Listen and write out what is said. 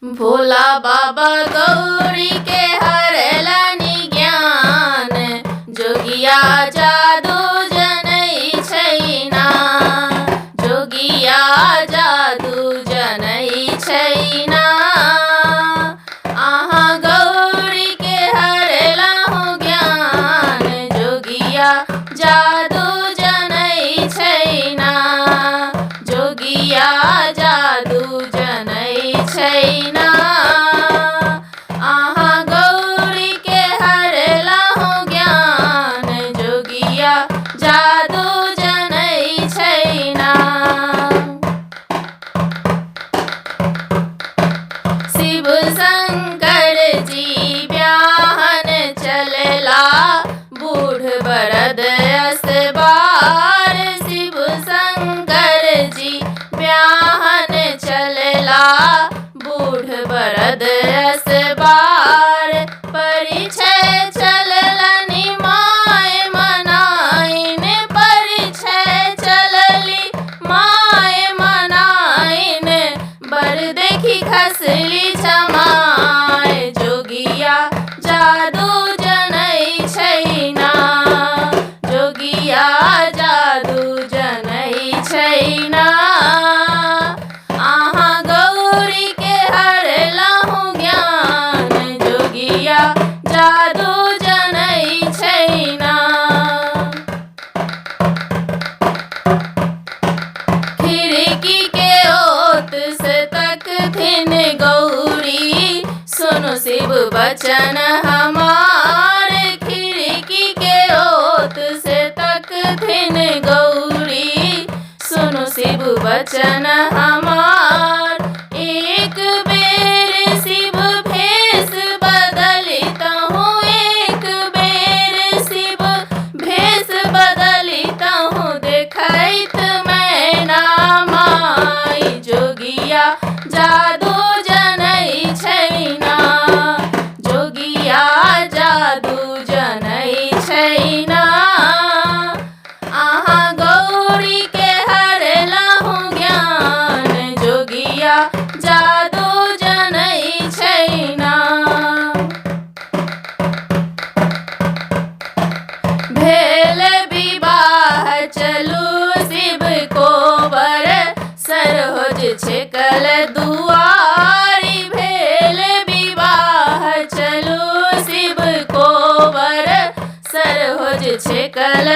भोला बाबा गौरी के हरलनि ज्ञान, जोगिया जादू जनई छैना, जोगिया जादू जनई छैना। अहाँ गौरी के हरलहु ज्ञान, जोगिया जादू जनई छैना, जोगिया जादू जनई छैना। अहाँ गौरी के हरलहु ज्ञान, जोगिया जादू जनई छैना। शिव शंकर जी ब्याहन चलला, बूढ़ बरद असबार। शिव शंकर जी ब्याहन चलला, बूढ़ बरद असबार। परिछय चललनि माय मनाइन, परिछय चलली माय मनाइन। बर देखी खसली छमाय, जोगिया जादू जनई छैना, जोगिया जादू जनई छैना। अहाँ गौरी के हरलहु ज्ञान, जोगिया जादू जनई छैना। खिड़की के ओत से तकथिन गौरी, सुनो शिव बचन हमार। खिड़की के ओत से तकथिन गौरी, सुनो शिव बचन हमार। एक बेर शिव भेष बदलितहु, एक बेर शिव भेष बदलितहु। देखैत मैना माई, जोगिया जादू जनई छैना, जोगिया जादू जनई छैना। अहाँ गौरी के हरलहु ज्ञान, जोगिया जादू जनई छैना। भेल विवाह चलू शिव कोबर, सरोज छेकल दुआरी। भेल विवाह चलू शिव कोबर, सरोज छेकल